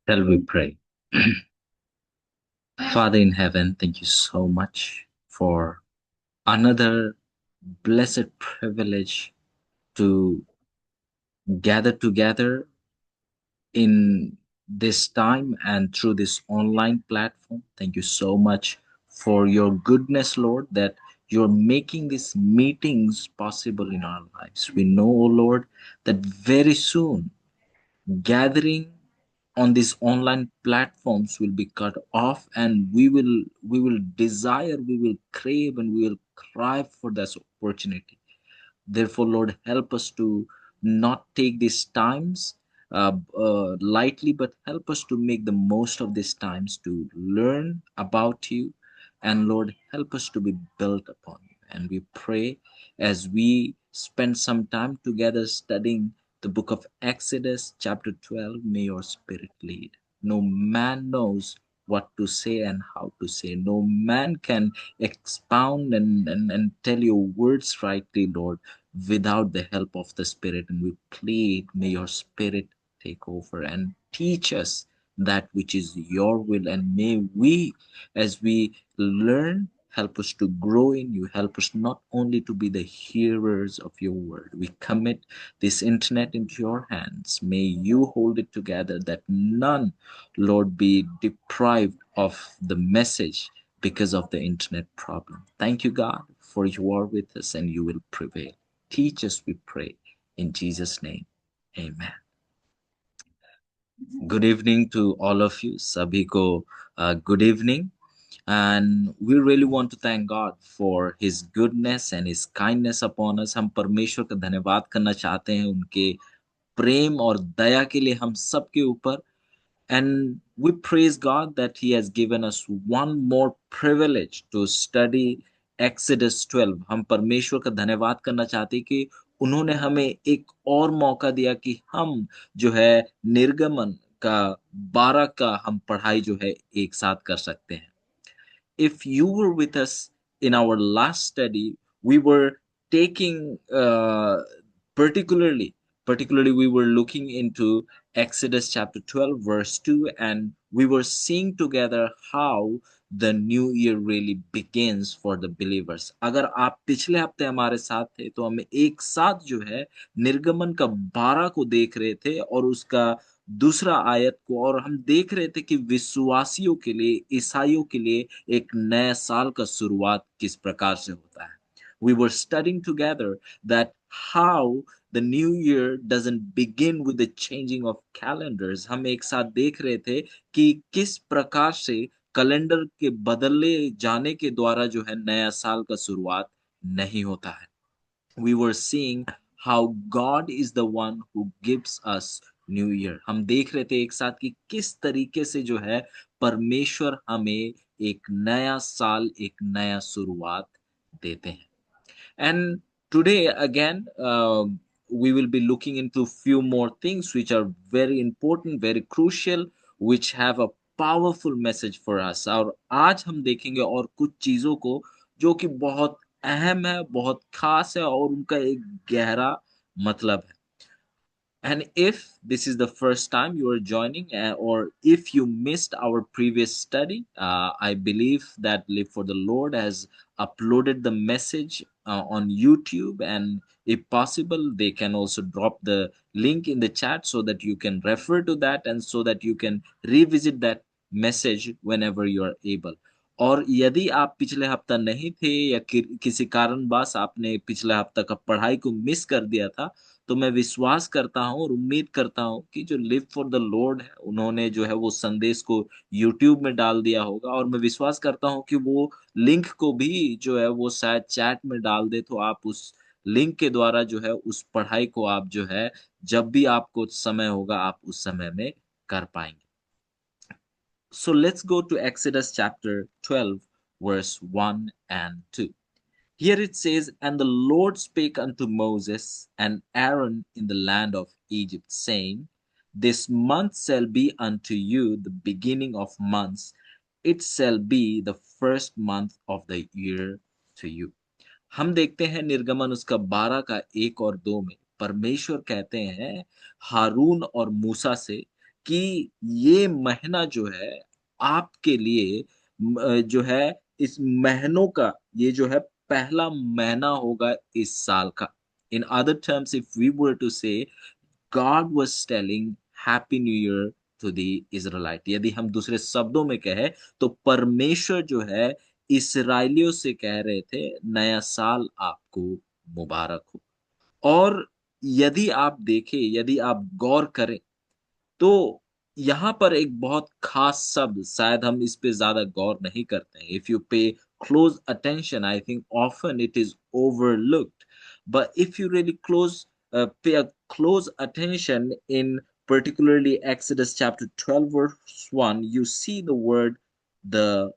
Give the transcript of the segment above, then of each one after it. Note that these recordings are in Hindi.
Shall we pray? Father in heaven, thank you so much for another blessed privilege to gather together in this time and through this online platform. Thank you so much for your goodness, Lord, that you're making these meetings possible in our lives. We know, O Lord, that very soon gathering on these online platforms will be cut off, and we will desire, we will crave, and we will cry for this opportunity. Therefore, Lord, help us to not take these times lightly, but help us to make the most of these times to learn about you. And Lord, help us to be built upon you. And we pray as we spend some time together studying the book of Exodus, chapter 12, may your spirit lead. No man knows what to say and how to say. No man can expound and tell your words rightly, Lord, without the help of the Spirit. And we plead, may your Spirit take over and teach us that which is your will. And may we, as we learn, help us to grow in you. Help us not only to be the hearers of your word. We commit this internet into your hands. May you hold it together, that none, Lord, be deprived of the message because of the internet problem. Thank you, God, for you are with us and you will prevail. Teach us, we pray. In Jesus' name, amen. Good evening to all of you. Sabhi ko good evening. And we really want to thank God for His goodness and His kindness upon us. हम परमेश्वर का धन्यवाद करना चाहते हैं उनके प्रेम और दया के लिए हम सबके ऊपर. And we praise God that He has given us one more privilege to study Exodus 12. हम परमेश्वर का धन्यवाद करना चाहते हैं कि उन्होंने हमें एक और मौका दिया कि हम जो है निर्गमन का 12 का हम पढ़ाई जो है एक साथ कर सकते हैं. If you were with us in our last study, we were taking particularly particularly we were looking into Exodus chapter 12 verse 2, and we were seeing together how the new year really begins for the believers. अगर आप पिछले हफ्ते हमारे साथ थे तो हम एक साथ जो है निर्गमन का 12 को देख रहे थे और उसका दूसरा आयत को, और हम देख रहे थे कि विश्वासियों के लिए, ईसाइयों के लिए एक नए साल का शुरुआत किस प्रकार से होता है. We were studying together that how the new year doesn't begin with the changing of calendars. हम एक साथ देख रहे थे कि किस प्रकार से कैलेंडर के बदले जाने के द्वारा जो है नया साल का शुरुआत नहीं होता है. We were seeing how God is the one who gives us new year. हम देख रहे थे एक साथ कि किस तरीके से जो है परमेश्वर हमें एक नया साल, एक नया शुरुआत देते हैं. And today again, we will be looking into few more things which are very important, very crucial, which have a powerful message for us. और आज हम देखेंगे और कुछ चीजों को जो कि बहुत अहम है, बहुत खास है और उनका एक गहरा मतलब है. And if this is the first time you are joining, or if you missed our previous study, I believe that Live for the Lord has uploaded the message on YouTube. And if possible, they can also drop the link in the chat so that you can refer to that and so that you can revisit that message whenever you are able. और यदि आप पिछले हफ्ता नहीं थे या किसी कारणवश आपने पिछले हफ्ता का पढ़ाई को मिस कर दिया था, तो मैं विश्वास करता हूँ और उम्मीद करता हूँ कि जो लिव फॉर द लॉर्ड है उन्होंने जो है वो संदेश को यूट्यूब में डाल दिया होगा. और मैं विश्वास करता हूँ कि वो लिंक को भी जो है वो शायद चैट में डाल दे, तो आप उस लिंक के द्वारा जो है उस पढ़ाई को आप जो है जब भी आपको समय होगा आप उस समय में कर पाएंगे. So let's go to Exodus chapter 12 verse 1 and 2. Here it says, And the Lord spake unto Moses and Aaron in the land of Egypt, saying, This month shall be unto you the beginning of months. It shall be the first month of the year to you. हम देखते हैं निर्गमन उसका 12 का 1 और 2 में परमेश्वर कहते हैं हारून और मूसा से कि ये महीना जो है आपके लिए जो है इस महीनों का ये जो है पहला महीना होगा इस साल का। In other terms if we were to say God was telling happy new year to the Israelite. यदि हम दूसरे शब्दों में कहें तो परमेश्वर जो है इस्राएलियों से कह रहे थे नया साल आपको मुबारक हो। और यदि आप देखें, यदि आप गौर करें तो यहाँ पर एक बहुत खास शब्द शायद हम इस पे ज़्यादा गौर नहीं करते हैं। इफ यू पे close attention I think often it is overlooked, but if you really pay a close attention in particularly Exodus chapter 12 verse 1, you see the word the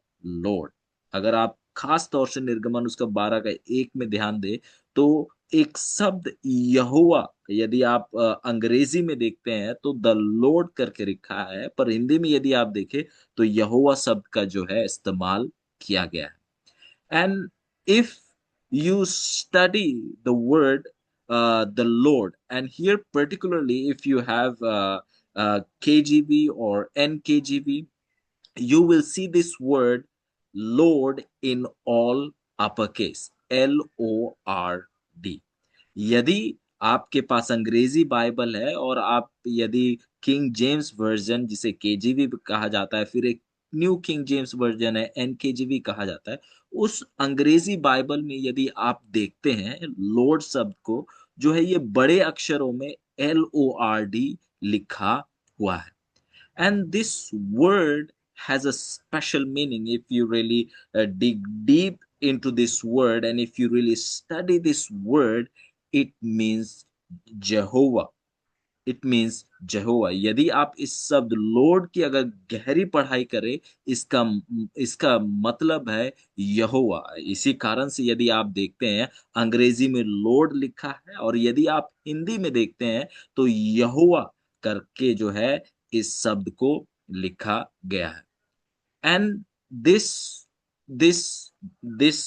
Lord. अगर आप खास तौर से निर्गमन उसका 12 का 1 में ध्यान दें तो एक शब्द यहोवा, यदि आप अंग्रेजी में देखते हैं तो द लॉर्ड करके लिखा है, पर हिंदी में यदि आप देखें तो यहोवा शब्द का जो है इस्तेमाल किया गया है। And if you study the word the Lord, and here particularly if you have KGV or NKGV, you will see this word Lord in all uppercase, LORD। यदि आपके पास अंग्रेजी बाइबल है और आप यदि किंग जेम्स वर्जन जिसे केजीवी कहा जाता है, फिर एक न्यू किंग जेम्स वर्जन है एनकेजीवी कहा जाता है, उस अंग्रेजी बाइबल में यदि आप देखते हैं लॉर्ड शब्द को जो है ये बड़े अक्षरों में LORD लिखा हुआ है। And this word has a special meaning if you really dig deep into this word, and if you really study this word, it means Jehovah। It means जहोवा। यदि आप इस शब्द लॉर्ड की अगर गहरी पढ़ाई करें, इसका इसका मतलब है यहोवा। इसी कारण से यदि आप देखते हैं अंग्रेजी में लॉर्ड लिखा है और यदि आप हिंदी में देखते हैं तो यहोवा करके जो है इस शब्द को लिखा गया है। And this this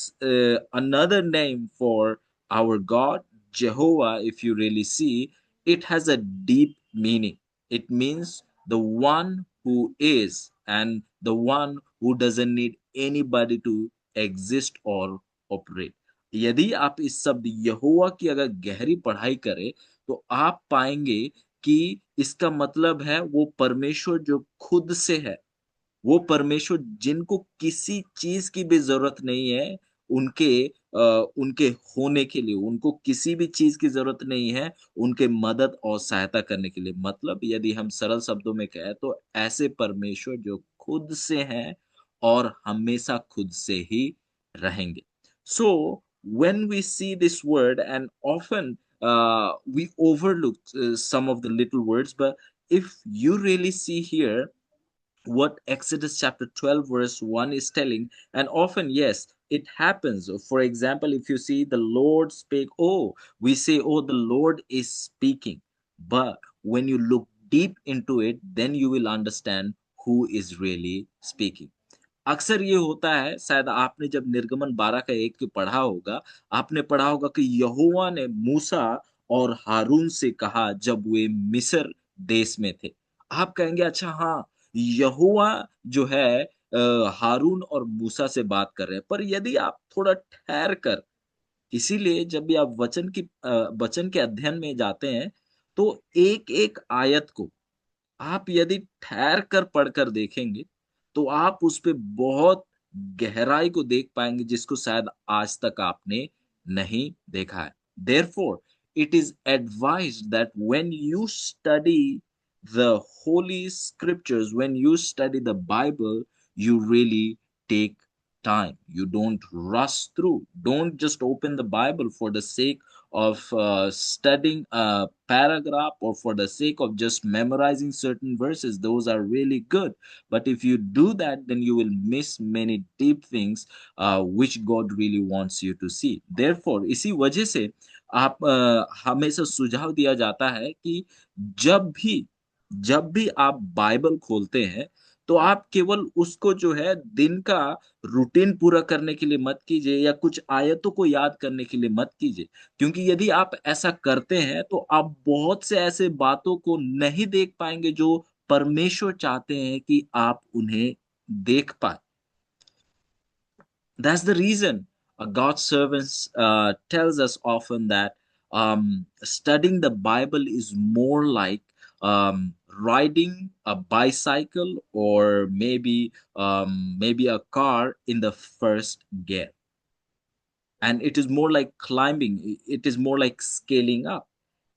another name for our God Jehovah, if you really see, it has a deep meaning. It means the one who is and the one who doesn't need anybody to exist or operate। यदि आप इस शब्द यहोवा की अगर गहरी पढ़ाई करें तो आप पाएंगे कि इसका मतलब है वो परमेश्वर जो खुद से है, वो परमेश्वर जिनको किसी चीज की भी जरूरत नहीं है उनके उनके होने के लिए, उनको किसी भी चीज की जरूरत नहीं है उनके मदद और सहायता करने के लिए। मतलब यदि हम सरल शब्दों में कहें तो ऐसे परमेश्वर जो खुद से हैं और हमेशा खुद से ही रहेंगे। सो when we see this word, and often we overlook some of the little words, but if you really see here what Exodus chapter 12, verse 1 is telling. And often, yes, it happens. For example, if you see the Lord spake, oh, we say, oh, the Lord is speaking. But when you look deep into it, then you will understand who is really speaking. अक्सर ये होता है, शायद आपने जब निर्गमन 12 का 1 पढ़ा होगा, आपने पढ़ा होगा कि यहोवा ने मूसा और हारून से कहा जब वे मिस्र देश में थे। आप कहेंगे अच्छा हाँ, यहोवा जो है हारून और मूसा से बात कर रहे हैं। पर यदि आप थोड़ा ठहर कर, इसीलिए जब भी आप वचन के अध्ययन में जाते हैं, तो एक-एक आयत को आप यदि ठहर कर पढ़कर देखेंगे, तो आप उस पे बहुत गहराई को देख पाएँगे जिसको शायद आज तक आपने नहीं देखा है। Therefore, it is advised that when you study the holy scriptures, when you study the Bible, you really take time. You don't rush through. Don't just open the Bible for the sake of studying a paragraph or for the sake of just memorizing certain verses. Those are really good. But if you do that, then you will miss many deep things which God really wants you to see. Therefore, इसी वजह से आप हमेशा सुझाव दिया जाता है कि जब भी जब भी आप बाइबल खोलते हैं, तो आप केवल उसको जो है दिन का रूटीन पूरा करने के लिए मत कीजिए या कुछ आयतों को याद करने के लिए मत कीजिए। क्योंकि यदि आप ऐसा करते हैं, तो आप बहुत से ऐसे बातों को नहीं देख पाएँगे जो परमेश्वर चाहते हैं कि आप उन्हें देख पाए। That's the reason God's servants tells us often that studying the Bible is more like riding a bicycle or maybe a car in the first gear, and it is more like climbing. It is more like scaling up.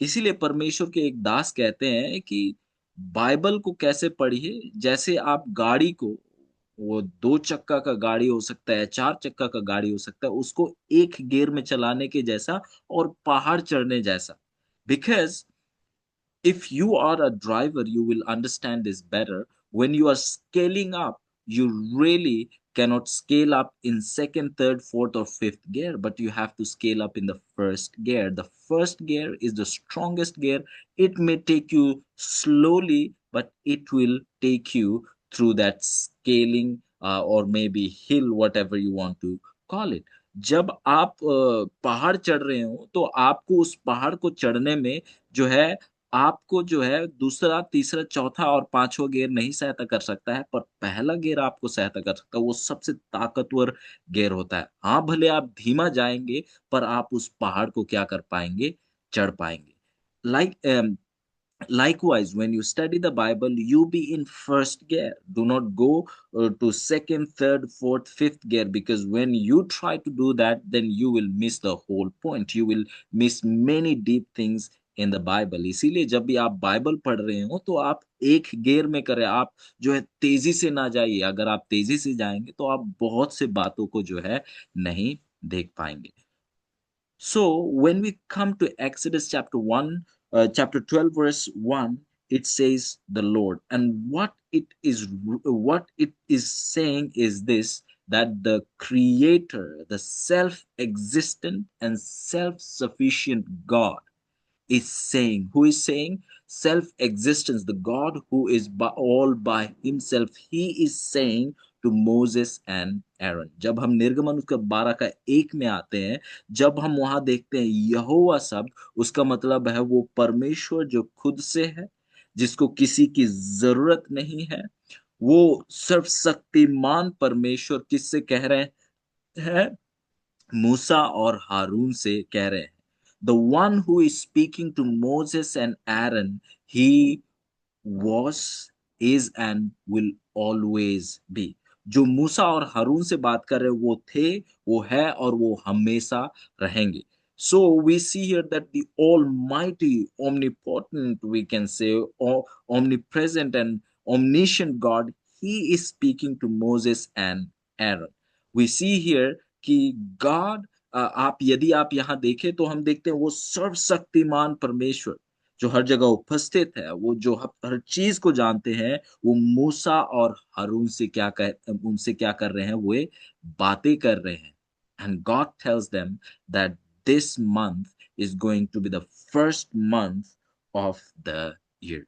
इसीलिए परमेश्वर के एक दास कहते हैं कि बाइबल को कैसे पढ़िए, जैसे आप गाड़ी को, वो दो चक्का का गाड़ी हो सकता है, चार चक्का का गाड़ी हो सकता है, उसको एक गियर में चलाने के जैसा और पहाड़ चढ़ने जैसा। Because if you are a driver, you will understand this better. When you are scaling up, you really cannot scale up in second, third, fourth, or fifth gear, but you have to scale up in the first gear. The first gear is the strongest gear. It may take you slowly, but it will take you through that scaling or maybe hill, whatever you want to call it. जब आप पहाड़ चढ़ रहे हो तो आपको उस पहाड़ को चढ़ने में जो है आपको जो है दूसरा, तीसरा, चौथा और पाँचवाँ गियर नहीं सहायता कर सकता है, पर पहला गियर आपको सहायता कर सकता है, वो सबसे ताकतवर गियर होता है। हाँ, भले आप धीमा जाएँगे, पर आप उस पहाड़ को क्या कर पाएँगे? चढ़ पाएँगे। Like Likewise, when you study the Bible, you be in first gear. Do not go to second, third, fourth, fifth gear, because when you try to do that, then you will miss the whole point. You will miss many deep things in the Bible. इसीलिए जब भी आप बाइबल पढ़ रहे हो तो आप एक गियर में करें, आप जो है तेजी से ना जाइए। अगर आप तेजी से जाएंगे तो आप बहुत से बातों को जो है नहीं देख पाएंगे। So when we come to Exodus chapter 1, chapter 12, verse 1, it says the Lord. And what it is saying is this, that the creator, the self-existent and self-sufficient God is saying, who is saying? Self-existence, the God who is all by himself, he is saying to Moses and Aaron. जब हम निर्गमन उसका 12 का 1 में आते हैं, जब हम वहां देखते हैं यहोवा शब्द, उसका मतलब है वो परमेश्वर जो खुद से है, जिसको किसी की जरूरत नहीं है। वो सर्वशक्तिमान परमेश्वर किससे कह रहे हैं? मूसा और हारून से कह रहे हैं। The one who is speaking to Moses and Aaron, he was, is and will always be. जो मूसा और हारून से बात कर रहे हैं वो थे, वो है और वो हमेशा रहेंगे। So we see here that the Almighty, omnipotent, we can say, omnipresent and omniscient God, He is speaking to Moses and Aaron. We see here कि God, आप यदि आप यहाँ देखें तो हम देखते हैं वो सर्वशक्तिमान परमेश्वर जो हर जगह उपस्थित है, वो जो हर चीज को जानते हैं, वो मूसा और हारून से उनसे क्या कर रहे हैं? वो ये बातें कर रहे हैं। And God tells them that this month is going to be the first month of the year.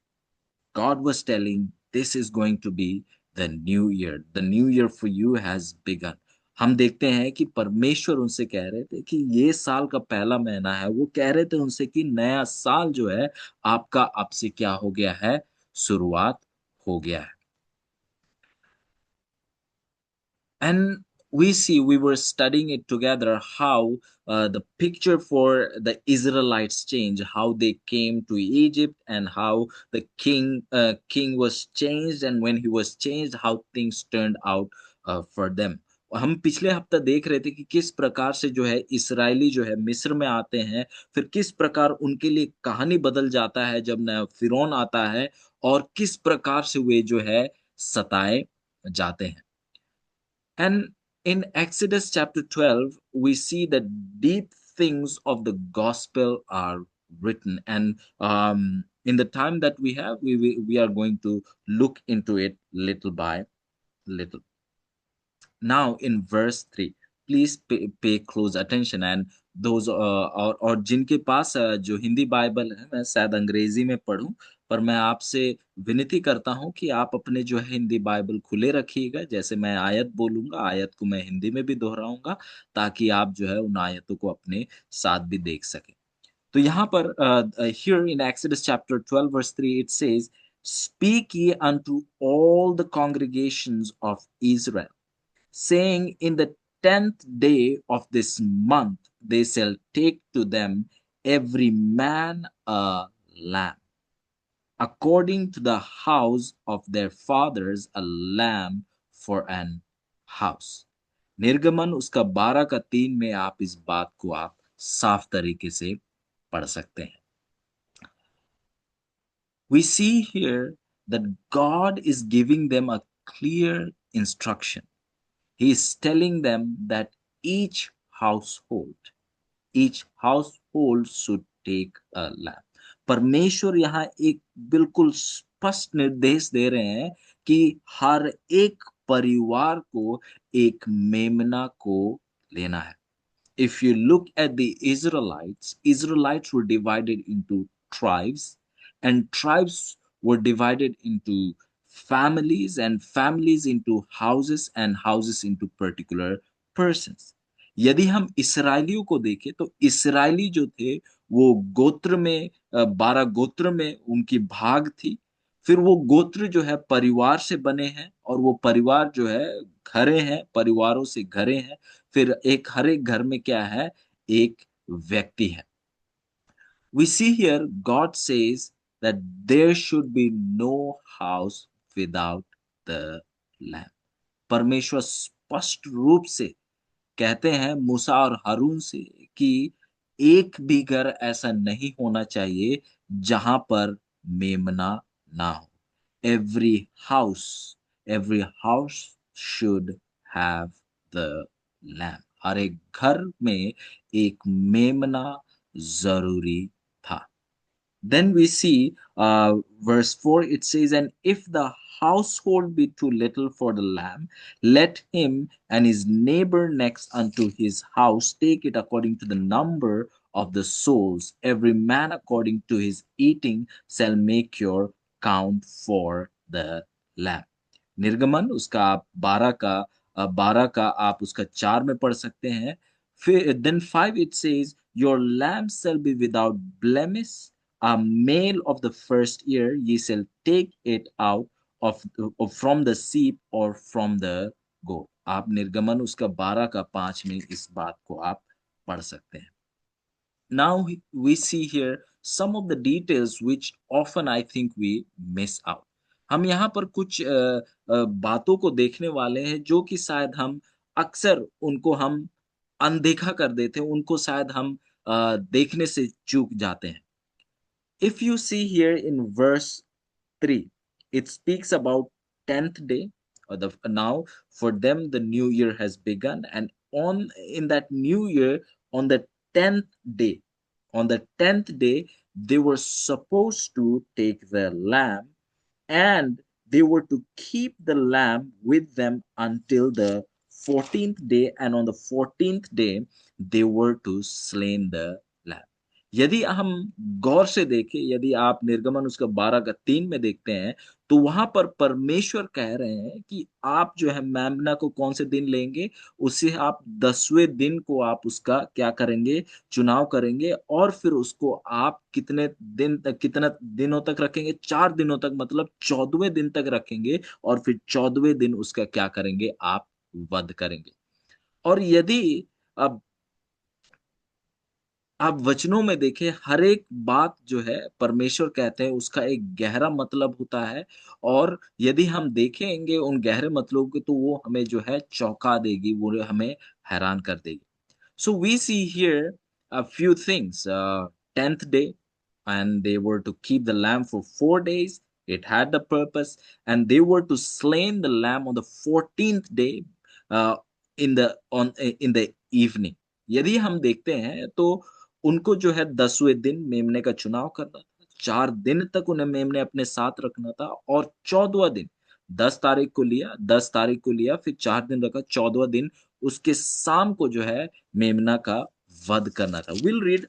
God was telling, this is going to be the new year. The new year for you has begun. हम देखते हैं कि परमेश्वर उनसे कह रहे थे कि ये साल का पहला महीना है। वो कह रहे थे उनसे कि नया साल जो है आपका अब से क्या हो गया है? शुरुआत हो गया है। And we were studying it together how the picture for the Israelites changed, how they came to Egypt, and how the king was changed, and when he was changed, how things turned out for them. हम पिछले हफ्ता देख रहे थे कि किस प्रकार से जो है इसराइली जो है मिस्र में आते हैं, फिर किस प्रकार उनके लिए कहानी बदल जाता है जब नया फिरौन आता है, और किस प्रकार से वे जो है सताए जाते हैं। And in Exodus chapter 12, we see that deep things of the gospel are written. And in the time that we have, we are going to look into it little by little. Now in verse 3, please pay close attention, and those और जिनके पास जो हिंदी बाइबल है, मैं शायद अंग्रेजी में पढ़ूं, पर मैं आपसे विनती करता हूं कि आप अपने जो है हिंदी बाइबल खुले रखिएगा। जैसे मैं आयत बोलूंगा, आयत को मैं हिंदी में भी दोहराऊंगा, ताकि आप जो है उन आयतों को अपने साथ भी देख सकें। तो यहाँ पर here in Exodus chapter 12 verse 3 it says, Speak ye unto all the congregations of Israel, saying, in the 10th day of this month they shall take to them every man a lamb, according to the house of their fathers, a lamb for an house. निर्गमन उसका 12 का 3 में आप इस बात को आप साफ तरीके से पढ़ सकते हैं. We see here that God is giving them a clear instruction. He is telling them that each household, each household should take a lamb. परमेश्वर यहाँ एक बिल्कुल स्पष्ट निर्देश दे रहे हैं कि हर एक परिवार को एक मेमना को लेना है. If you look at the Israelites were divided into tribes, and tribes were divided into families, and families into houses, and houses into particular persons. यदि हम इसराइलियों को देखें तो इसराइली जो थे वो गोत्र में 12 गोत्र में उनकी भाग थी. फिर वो गोत्र जो है परिवार से बने हैं और वो परिवार जो है घरे हैं, परिवारों से घरे हैं. फिर एक हर एक घर में क्या है? एक व्यक्ति है. We see here God says that there should be no house without the lamb. परमेश्वर स्पष्ट रूप से कहते हैं मूसा और हारून से कि एक भी घर ऐसा नहीं होना चाहिए जहां पर मेमना ना हो. Every house every house should have the lamp. हर एक घर में एक मेमना जरूरी था. Then we see verse 4, it says, and if the household be too little for the lamb, let him and his neighbor next unto his house take it according to the number of the souls. Every man according to his eating shall make your count for the lamb. निर्गमन उसका आप 12 का आप उसका 4 में पढ़ सकते हैं. फिर then 5 it says, your lamb shall be without blemish, a male of the first year. Ye shall take it out of from the sheep or from the goat. आप निर्गमन उसका 12 का 5 में इस बात को आप पढ़ सकते हैं. Now we see here some of the details which often I think we miss out. हम यहाँ पर कुछ बातों को देखने वाले हैं जो कि शायद हम अक्सर उनको हम अनदेखा कर देते हैं, उनको शायद हम देखने से चूक जाते हैं. If you see here in verse 3, it speaks about 10th day, or the now for them the new year has begun, and on in that new year, on the 10th day, on the 10th day they were supposed to take the lamb, and they were to keep the lamb with them until the 14th day, and on the 14th day they were to slain the lamb. यदि हम गौर से देखें, यदि आप निर्गमन उसका 12 का 3 में देखते हैं, तो वहां पर परमेश्वर कह रहे हैं कि आप जो है मेमना को कौन से दिन लेंगे, उसे आप 10वें दिन को आप उसका क्या करेंगे, चुनाव करेंगे, और फिर उसको आप कितने दिन तक, कितना दिनों तक रखेंगे, 4 दिनों तक, मतलब 14वें दिन तक रखेंगे, और फिर 14वें दिन उसका क्या करेंगे, आप वध करेंगे. और यदि अब आप वचनों में देखें, हर एक बात जो है परमेश्वर कहते हैं उसका एक गहरा मतलब होता है, और यदि हम देखेंगे उन गहरे मतलों को तो वो हमें जो है चौंका देगी, वो हमें हैरान कर देगी. So we see here a few things. 10th day, and they were to keep the lamb for 4 days. It had the purpose, and they were to slain the lamb on the 14th day, uh, in the evening. यदि हम देखते हैं तो उनको जो है 10वें दिन मेमने का चुनाव करना था. 4 दिन तक उन्हें मेमने अपने साथ रखना था, और 14वां दिन 10 तारीख को लिया, 10 तारीख को लिया, फिर 4 दिन रखा, 14वां दिन उसके शाम को जो है मेमना का वध करना था. We'll read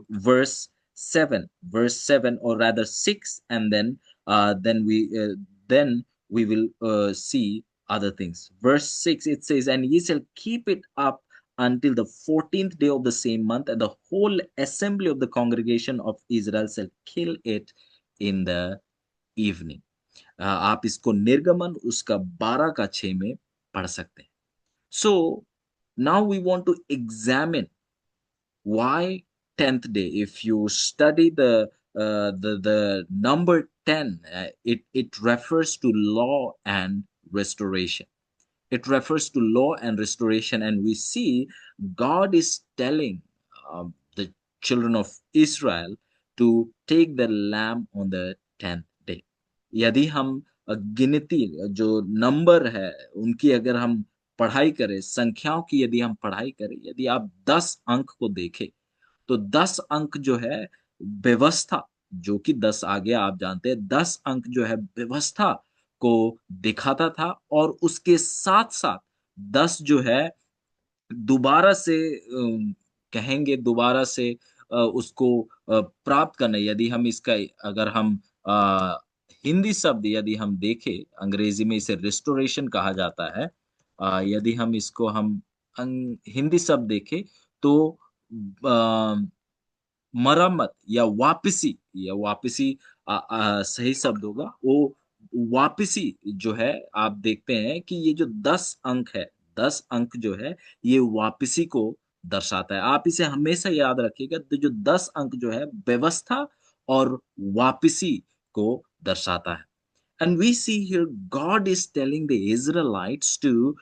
verse 7, verse 7, or rather 6, and then we will see other things. Verse 6, it says, and ye shall keep it up until the 14th day of the same month, and the whole assembly of the congregation of Israel shall kill it in the evening. आप इसको निर्गमन उसका 12 का 6 में पढ़ सकते हैं. So now we want to examine why 10th day. If you study the number 10, it refers to law and restoration. It refers to law and restoration, and we see God is telling the children of Israel to take the lamb on the 10th day. यदि हम गिनती जो नंबर है उनकी अगर हम पढ़ाई करें, संख्याओं की यदि हम पढ़ाई करें, यदि आप 10 अंक को देखें, तो 10 अंक जो है व्यवस्था, जो कि 10 आगे आप जानते हैं, 10 अंक जो है व्यवस्था को दिखाता था, और उसके साथ-साथ 10 जो है दोबारा से कहेंगे दोबारा से उसको प्राप्त करना, यदि हम इसका अगर हम हिंदी शब्द यदि हम देखें, अंग्रेजी में इसे रिस्टोरेशन कहा जाता है। यदि हम इसको हम हिंदी शब्द देखें तो अ, मरम्मत या वापसी सही शब्द होगा। वो वापसी जो है, आप देखते हैं कि ये जो 10 अंक है, 10 अंक जो है, ये वापसी को दर्शाता है। आप इसे हमेशा याद रखिएगा, तो जो 10 अंक जो है, व्यवस्था और वापसी को दर्शाता है। And we see here God is telling the Israelites to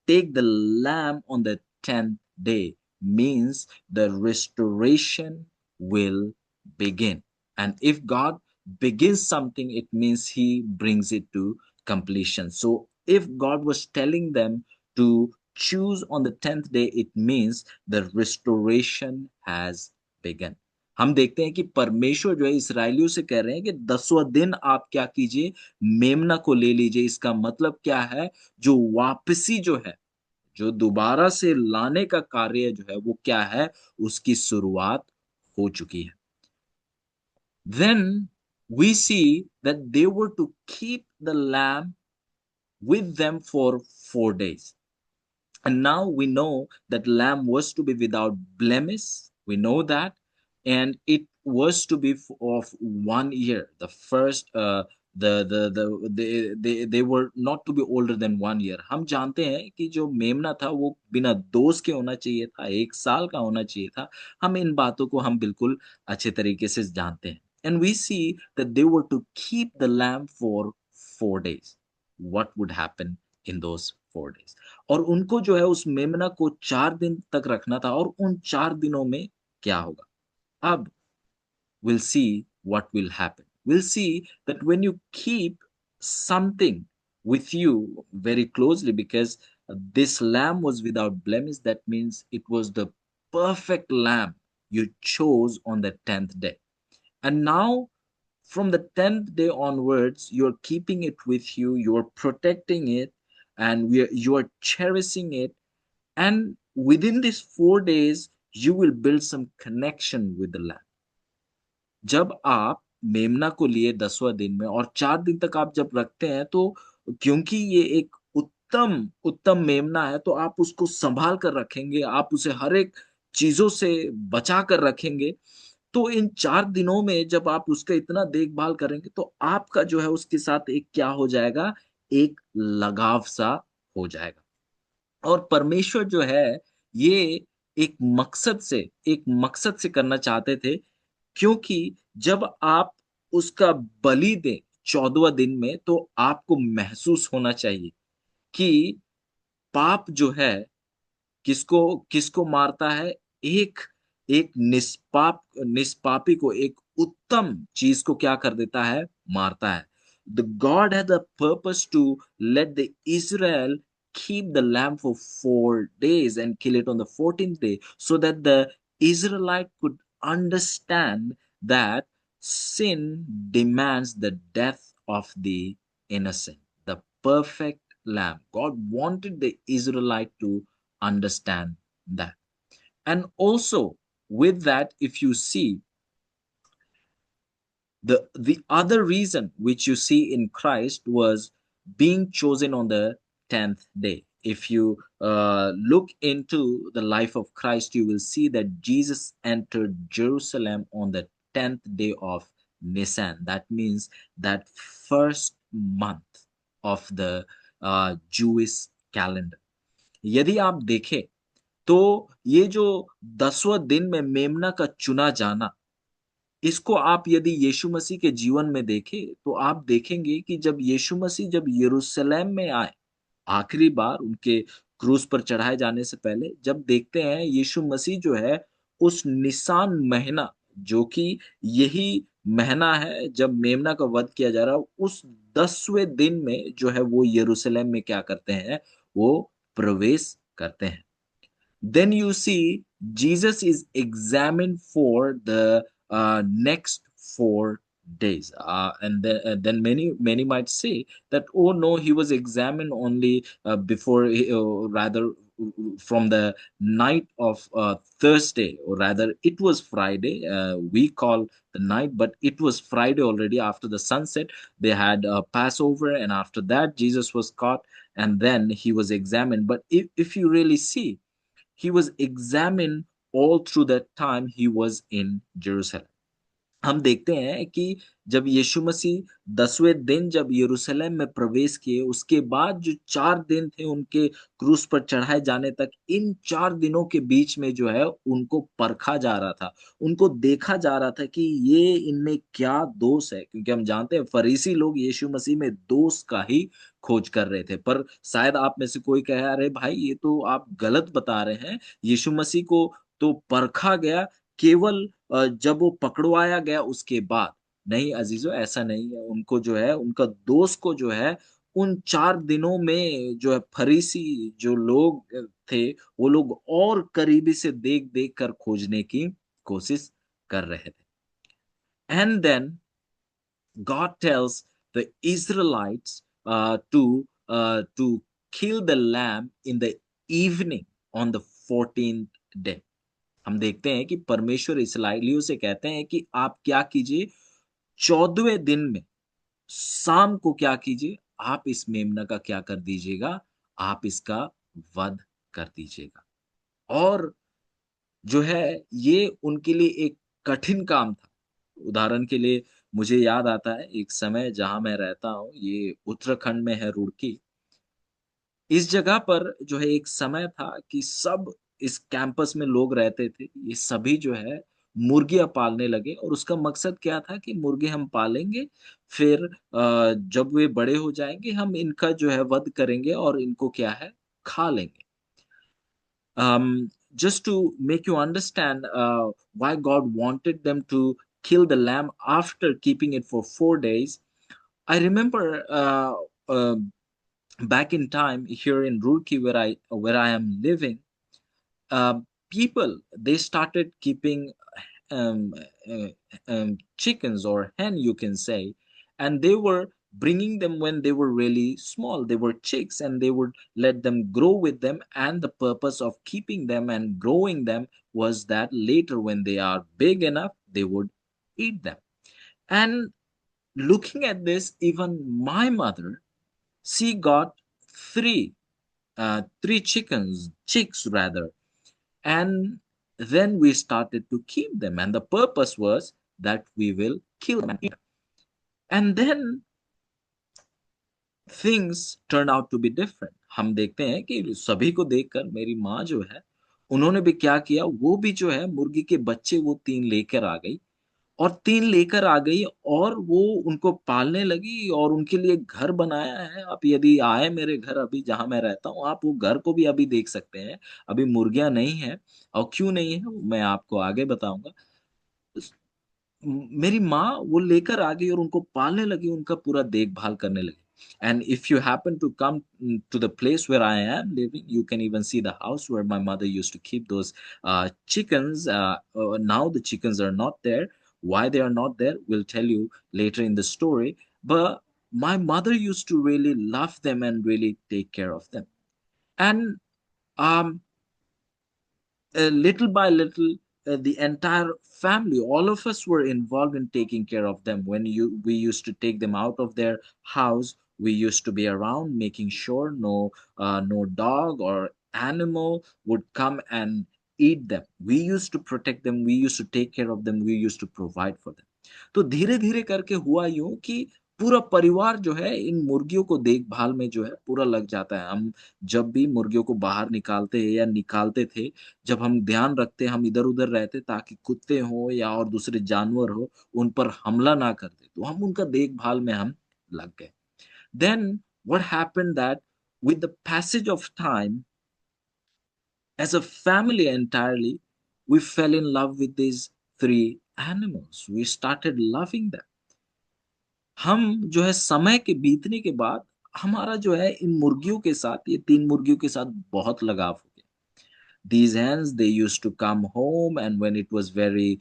take the lamb on the 10th day, means the restoration will begin. And if God begins something, it means He brings it to completion. So if God was telling them to choose on the 10th day, it means the restoration has begun. हम देखते हैं कि परमेश्वर जो है इसराइलियों से कह रहे हैं कि 10वां दिन आप क्या कीजिए, मेमना को ले लीजिए। इसका मतलब क्या है, जो वापसी जो है, जो दोबारा से लाने का कार्य जो है वो क्या है, उसकी शुरुआत हो चुकी है। Then we see that they were to keep the lamb with them for 4 days. And now we know that lamb was to be without blemish. We know that. And it was to be of 1 year. The first, they were not to be older than 1 year. हम जानते हैं कि जो मेमना था वो बिना दोष के होना चाहिए था, 1 साल का होना चाहिए था। हम इन बातों को हम बिल्कुल अच्छे तरीके से जानते हैं। And we see that they were to keep the lamb for 4 days. What would happen in those 4 days? और उनको जो है उस मेमना को 4 दिन तक रखना था, और उन 4 दिनों में क्या होगा? अब we'll see what will happen. We'll see that when you keep something with you very closely, because this lamb was without blemish, that means it was the perfect lamb you chose on the 10th day. And now, from the 10th day onwards, you're keeping it with you, you're protecting it, and you are cherishing it. And within these 4 days, you will build some connection with the land. जब आप मेमना को लिए 10वां दिन में और 4 दिन तक आप जब रखते हैं, तो क्योंकि ये एक उत्तम मेमना है, तो आप उसको सँभाल कर रखेंगे, आप उसे हर एक चीज़ों से बचा कर रखेंगे। तो इन 4 दिनों में जब आप उसका इतना देखभाल करेंगे, तो आपका जो है उसके साथ एक क्या हो जाएगा, एक लगाव-सा हो जाएगा। और परमेश्वर जो है, ये एक मकसद से करना चाहते थे, क्योंकि जब आप उसका बलि दें 14वाँ दिन में, तो आपको महसूस होना चाहिए कि पाप जो है किसको किसको मारता है? एक एक निष्पापी को, एक उत्तम चीज़ को क्या कर देता है? मारता है। The God had a purpose to let the Israel keep the lamb for 4 days and kill it on the 14th day, so that the Israelite could understand that sin demands the death of the innocent, the perfect lamb. God wanted the Israelite to understand that. And also, with that, if you see the other reason which you see in Christ was being chosen on the 10th day. If you look into the life of Christ, you will see that Jesus entered Jerusalem on the 10th day of Nisan. That means that first month of the Jewish calendar. यदि आप देखें तो ये जो 10वां दिन में मेमना का चुना जाना, इसको आप यदि यीशु मसीह के जीवन में देखें, तो आप देखेंगे कि जब यीशु मसीह जब यरूशलेम में आए, आखिरी बार उनके क्रूस पर चढ़ाए जाने से पहले जब देखते हैं यीशु मसीह जो है उस निसान महीना, जो कि यही महीना है जब मेमना का वध किया जा रहा है, उस 10वें दिन में जो है वो यरूशलेम में क्या करते हैं, वो प्रवेश करते हैं। Then you see Jesus is examined for the next 4 days, and then many might say that, oh no, he was examined only before rather from the night of Thursday, or rather it was Friday. We call the night, but it was Friday already. After the sunset they had Passover, and after that Jesus was caught, and then he was examined. But if you really see, he was examined all through that time he was in Jerusalem. हम देखते हैं कि जब यीशु मसीह 10वें दिन जब यरूशलेम में प्रवेश किए, उसके बाद जो 4 दिन थे उनके क्रूस पर चढ़ाए जाने तक, इन 4 दिनों के बीच में जो है उनको परखा जा रहा था। उनको देखा जा रहा था कि ये इनमें क्या दोष है? क्योंकि हम जानते हैं फरीसी लोग यीशु मसीह में दोष का ही खोज कर रहे थे। पर शायद आप में से कोई कहे, "अरे भाई, ये तो आप गलत बता रहे हैं। यीशु मसीह को तो परखा गया केवल जब वो पकड़वाया गया उसके बाद।" नहीं अज़ीज़ों, ऐसा नहीं है। उनको जो है उनका दोस्त को जो है उन 4 दिनों में जो है फरीसी जो लोग थे, वो लोग और करीबी से देख-देख कर खोजने की कोशिश कर रहे थे। And then God tells the Israelites to kill the lamb in the evening on the 14th day. हम देखते हैं कि परमेश्वर इस्राएलियों से कहते हैं कि आप क्या कीजिए, 14वें दिन में शाम को क्या कीजिए, आप इस मेमना का क्या कर दीजिएगा, आप इसका वध कर दीजिएगा। और जो है ये उनके लिए एक कठिन काम था। उदाहरण के लिए मुझे याद आता है एक समय जहाँ मैं रहता हूँ, ये उत्तराखंड में है, रुड़की। इस जगह पर जो है एक समय था कि सब इस कैंपस में लोग रहते थे। ये सभी जो है मुर्गियाँ पालने लगे, और उसका मकसद क्या था कि मुर्गे हम पालेंगे, फिर जब वे बड़े हो जाएँगे हम इनका जो है वध करेंगे और इनको क्या है, खा लेंगे। Just to make you understand why God wanted them to kill the lamb after keeping it for 4 days, I remember back in time here in Roorkee, where I am living, uh, people they started keeping um, uh, chickens or hen, you can say, and they were bringing them when they were really small. They were chicks, and they would let them grow with them. And the purpose of keeping them and growing them was that later, when they are big enough, they would eat them. And looking at this, even my mother, she got three three chicks rather, and then we started to keep them, and the purpose was that we will kill them and eat them. And then things turn out to be different. हम देखते हैं कि सभी को देखकर मेरी माँ जो है, उन्होंने भी क्या किया, वो भी जो है मुर्गी के बच्चे वो 3 लेकर आ गई, और 3 लेकर आ गई, और वो उनको पालने लगी और उनके लिए घर बनाया है। आप यदि आए मेरे घर अभी जहाँ मैं रहता हूँ, आप वो घर को भी अभी देख सकते हैं। अभी मुर्गियाँ नहीं हैं, और क्यों नहीं है, वो मैं आपको आगे बताऊँगा। स मेरी माँ वो लेकर आ गई और उनको पालने लगी, उनका पूरा देखभाल करने लगी। And if you happen to come to the place where I am living, you can even see the house where my mother used to keep those chickens. Now the chickens are not there. Why they are not there, we'll tell you later in the story. But my mother used to really love them and really take care of them. And um, little by little, the entire family, all of us were involved in taking care of them. When we used to take them out of their house, we used to be around making sure no dog or animal would come and eat them. We used to protect them, we used to take care of them, we used to provide for them. तो धीरे-धीरे करके हुआ यूँ कि पूरा परिवार जो है इन मुर्गियों को देखभाल में जो है पूरा लग जाता है। हम जब भी मुर्गियों को बाहर निकालते हैं या निकालते थे, जब हम ध्यान रखते, हम इधर-उधर रहते ताकि कुत्ते हों या और दूसरे जानवर हो, उन पर हमला ना कर दें, तो हम उनका देखभाल में हम लग गए। Then what happened that with the passage of time, as a family entirely, we fell in love with these 3 animals. We started loving them. हम जो है समय के बीतने के बाद हमारा जो है इन मुर्गियों के साथ, ये 3 मुर्गियों के साथ बहुत लगाव हो गया। These hens, they used to come home, and when it was very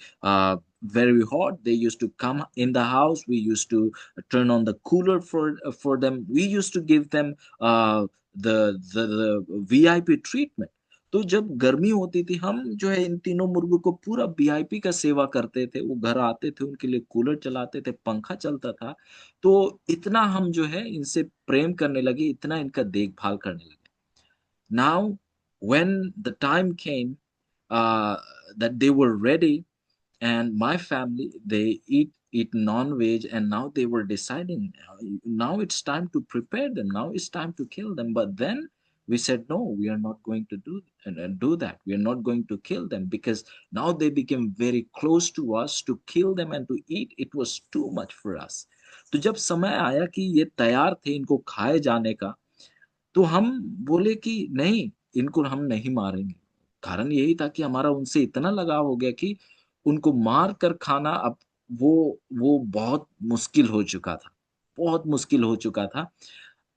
hot, they used to come in the house. We used to turn on the cooler for them. We used to give them the VIP treatment. तो जब गर्मी होती थी, हम जो है इन तीनों मुर्गों को पूरा वीआईपी का सेवा करते थे। वो घर आते थे, उनके लिए कूलर चलाते थे, पंखा चलता था। तो इतना हम जो है इनसे प्रेम करने लगे, इतना इनका देखभाल करने लगे। Now, when the time came uh, that they were ready, and my family they eat non-veg, and now they were deciding now it's time to prepare them. Now it's time to kill them. But then we said no, we are not going to do that. We are not going to kill them because now they became very close to us. To kill them and to eat, it was too much for us. तो जब समय आया कि ये तैयार थे इनको खाए जाने का, तो हम बोले कि नहीं, इनको हम नहीं मारेंगे। कारण यही था कि हमारा उनसे इतना लगाव हो गया कि उनको मार कर खाना अब वो बहुत मुश्किल हो चुका था, बहुत मुश्किल हो चुका था।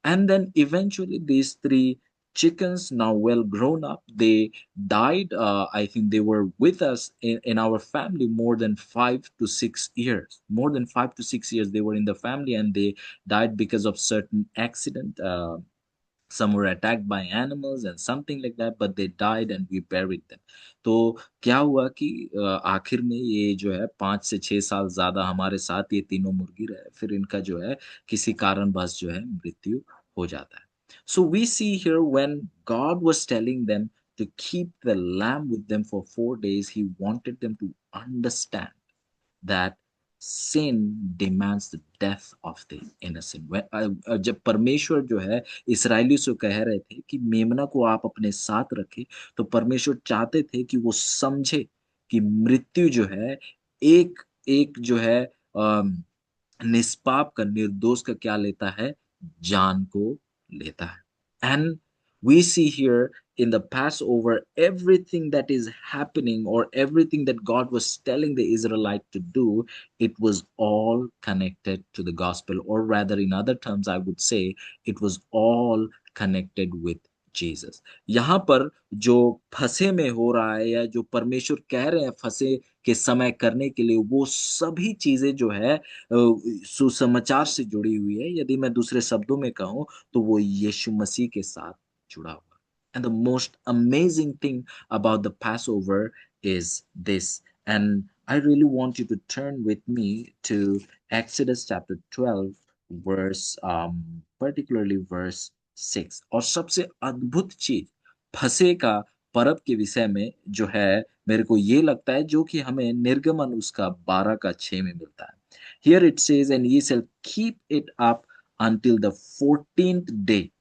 And then eventually these 3 chickens, now well grown up, they died. I think they were with us in our family more than 5 to 6 years. More than 5 to 6 years they were in the family, and they died because of certain accident. Some were attacked by animals and something like that, but they died and we buried them. तो क्या हुआ कि आखिर में ये जो है 5 से 6 साल ज़्यादा हमारे साथ ये तीनों मुर्गी रहे, फिर इनका जो है किसी कारणवश जो है मृत्यु हो जाता है। So we see here when God was telling them to keep the lamb with them for 4 days, he wanted them to understand that sin demands the death of the innocent. जब परमेश्वर जो है इस्राएलियों से कह रहे थे कि मेमना को आप अपने साथ रखें, तो परमेश्वर चाहते थे कि वो समझे कि मृत्यु जो है एक एक जो है निष्पाप का, निर्दोष का क्या लेता है? जान को लेता है। And we see here in the Passover, everything that is happening or everything that God was telling the Israelite to do, it was all connected to the gospel, or rather, in other terms, I would say, it was all connected with Jesus. यहाँ पर जो फंसे में हो रहा है या जो परमेश्वर कह रहे हैं फंसे के समय करने के लिए, वो सभी चीजें जो है सुसमाचार से जुड़ी हुई है। यदि मैं दूसरे शब्दों में कहूँ तो वो यीशु मसीह के साथ जुड़ा हुआ है। And the most amazing thing about the Passover is this. And I really want you to turn with me to Exodus chapter 12, particularly verse 6। और सबसे अद्भुत चीज फसह का पर्व के विषय में जो है, मेरे को ये लगता है, जो कि हमें निर्गमन उसका 12 का 6 में मिलता है। Here it says, and ye shall keep it up until the 14th day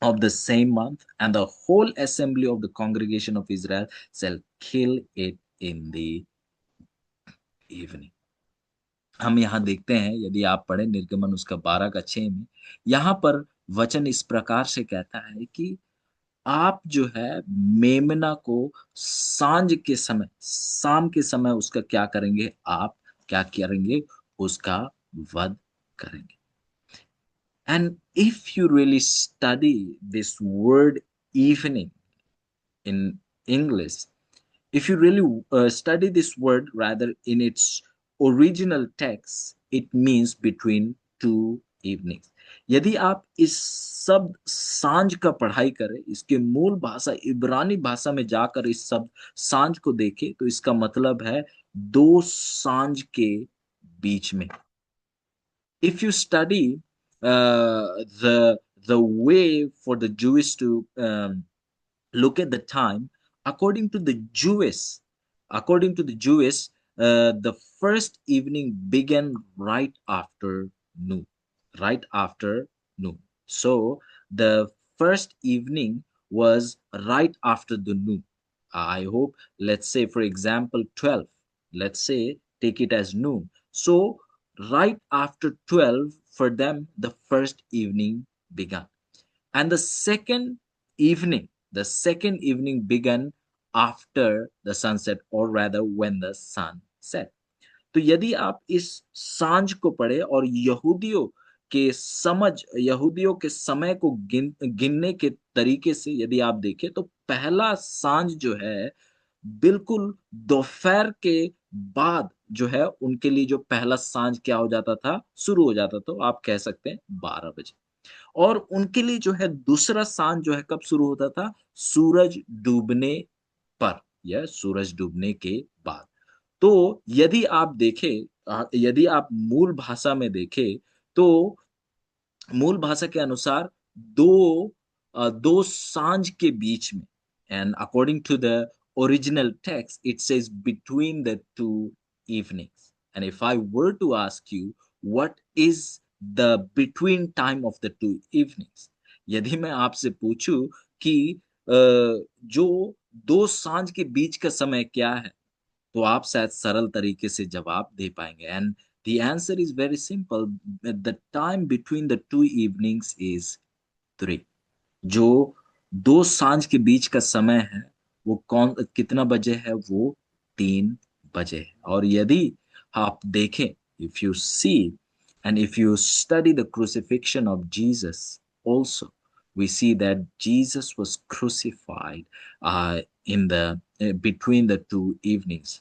of the same month, and the whole assembly of the congregation of Israel shall kill it in the evening। हम यहाँ देखते हैं, यदि आप पढ़ें निर्गमन उसका 12 का 6 में, यहाँ पर वचन इस प्रकार से कहता है कि आप जो है मेमना को सांझ के समय, शाम के समय उसका क्या करेंगे? आप क्या करेंगे? उसका वध करेंगे। And if you really study this word evening in English, if you really study this word rather in its original text, it means between two evenings। यदि आप इस शब्द सांझ का पढ़ाई करें, इसके मूल भाषा इब्रानी भाषा में जाकर इस शब्द सांझ को देखें, तो इसका मतलब है दो सांझ के बीच में। If you study the way for the Jewish to look at the time, according to the Jewish, according to the Jewish, the first evening began right after noon. Right after noon. So the first evening was right after the noon. I hope, let's say, for example, 12. Let's say, take it as noon. So right after 12, for them, the first evening began. And the second evening began after the sunset, or rather when the sun set. तो यदि आप इस सांझ को पढ़े और यहूदियों के समय को गिनने के तरीके से यदि आप देखें, तो पहला सांझ जो है बिल्कुल दोपहर के बाद जो है उनके लिए जो पहला सांझ क्या हो जाता था, शुरू हो जाता था, तो आप कह सकते हैं 12 बजे। और उनके लिए जो है दूसरा सांझ जो है कब शुरू होता था, सूरज डूबने पर, या सूरज डूबने के बाद। तो यदि आप मूल भाषा में देखें, तो मूल भाषा के अनुसार दो सांझ के बीच में, and according to the original text it says between the two evenings. And if I were to ask you what is the between time of the two evenings, यदि मैं आपसे पूछूं कि जो दो सांझ के बीच का समय क्या है, तो आप शायद सरल तरीके से जवाब दे पाएंगे। And the answer is very simple, the time between the two evenings is 3। जो दो सांझ के बीच का समय है वो कौन कितना बजे है, वो 3 बजे है। और यदि आप देखें, if you see and if you study the crucifixion of Jesus also, we see that Jesus was crucified in the between the two evenings।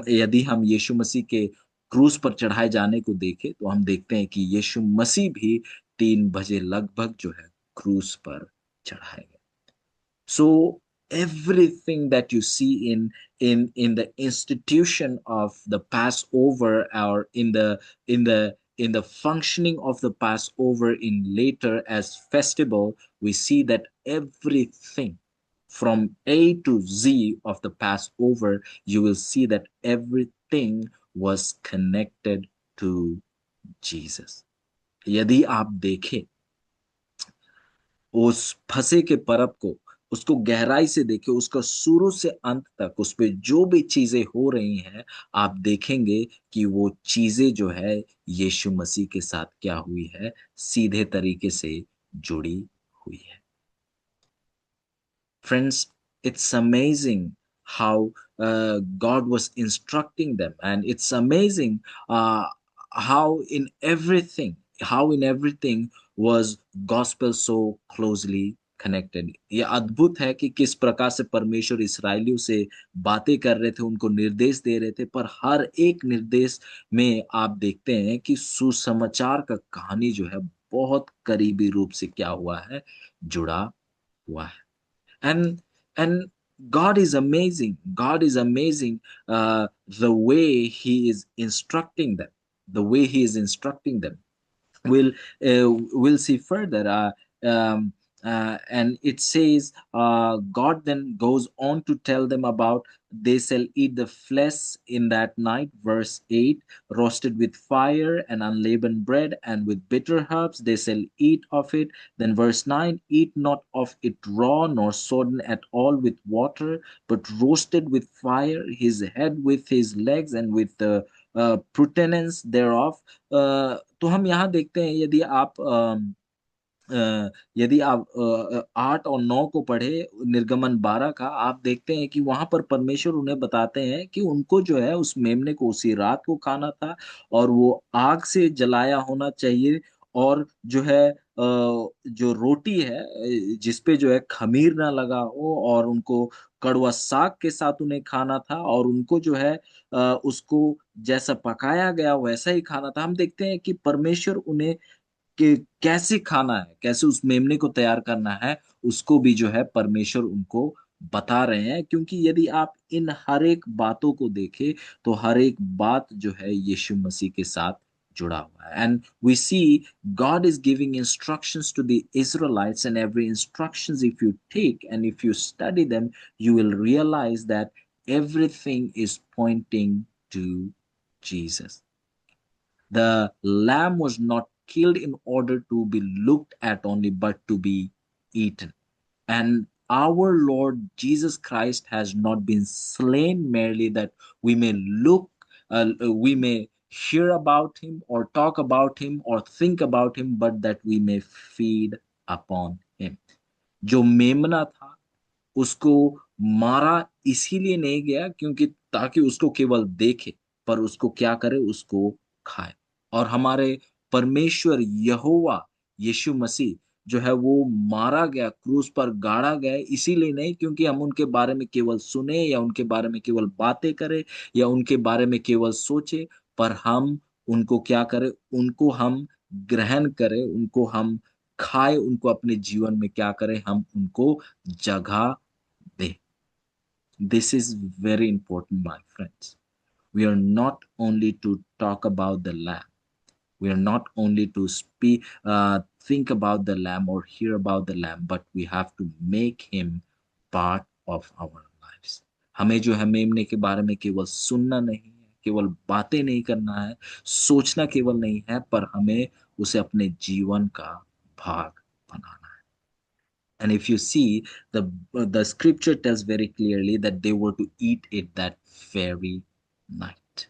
यदि हम यीशु मसीह के क्रूस पर चढ़ाए जाने को देखें, तो हम देखते हैं कि यीशु मसीह भी 3 बजे लगभग जो है क्रूस पर चढ़ाए गए। So everything that you see in the institution of the Passover, or in the functioning of the Passover in later as festival, we see that everything from A to Z of the Passover, you will see that everything was connected to Jesus। यदि आप देखें उस फंसे के परब को, उसको गहराई से देखें, उसका शुरू से अंत तक उस पे जो भी चीजें हो रही हैं, आप देखेंगे कि वो चीजें जो है यीशु मसीह के साथ क्या हुई है, सीधे तरीके से जुड़ी हुई है। Friends, it's amazing how God was instructing them, and it's amazing uh, how in everything was gospel so closely connected। ये अद्भुत है कि किस प्रकार से परमेश्वर इस्राएलियों से बातें कर रहे थे, उनको निर्देश दे रहे थे, पर हर एक निर्देश में आप देखते हैं कि सुसमाचार का कहानी जो है बहुत करीबी रूप से क्या हुआ है, जुड़ा हुआ है। And God is amazing. God is amazing, the way he is instructing them, the way he is instructing them. We'll see further, and it says God then goes on to tell them about they shall eat the flesh in that night, verse 8, roasted with fire and unleavened bread, and with bitter herbs they shall eat of it. Then verse 9, eat not of it raw nor sodden at all with water, but roasted with fire, his head with his legs and with the protenance thereof। तो हम यहाँ देखते हैं, यदि आप 8 और 9 को पढ़े, निर्गमन 12 का, आप देखते हैं कि वहां पर परमेश्वर उन्हें बताते हैं कि उनको जो है उस मेमने को उसी रात को खाना था, और वो आग से जलाया होना चाहिए, और जो है जो रोटी है जिसपे जो है खमीर ना लगा हो, और उनको कड़वा साग के साथ उन्हें खाना था, और उनको जो है उसको जैसा पकाया गया वैसा ही खाना था। हम देखते हैं कि परमेश्वर उन्हें कि कैसे खाना है, कैसे उस मेमने को तैयार करना है, उसको भी जो है परमेश्वर उनको बता रहे हैं। क्योंकि यदि आप इन हर एक बातों को देखें, तो हर एक बात जो है यीशु मसीह के साथ जुड़ा हुआ है। And we see God is giving instructions to the Israelites, and every instructions if you take and if you study them, you will realize that everything is pointing to Jesus. The lamb was not killed in order to be looked at only, but to be eaten. And our Lord Jesus Christ has not been slain merely that we may we may hear about him or talk about him or think about him, but that we may feed upon him. जो मेमना था उसको मारा इसीलिए नहीं गया क्योंकि ताकि उसको केवल देखे, पर उसको क्या करे, उसको खाए। और हमारे परमेश्वर यहोवा यीशु मसीह जो है वो मारा गया, क्रूस पर गाड़ा गया इसीलिए नहीं क्योंकि हम उनके बारे में केवल सुने या उनके बारे में केवल बातें करें या उनके बारे में केवल सोचे, पर हम उनको क्या करें, उनको हम ग्रहण करें, उनको हम खाए, उनको अपने जीवन में क्या करें, हम उनको जगह दें। This is very important, my friends. We are not only to talk about the Lamb. We are not only to think about the Lamb or hear about the Lamb, but we have to make him part of our lives. हमें जो है मेमने के बारे में केवल सुनना नहीं है, केवल बातें नहीं करना है, सोचना केवल नहीं है, पर हमें उसे अपने जीवन का भाग बनाना है। And if you see, the scripture tells very clearly that they were to eat it that very night.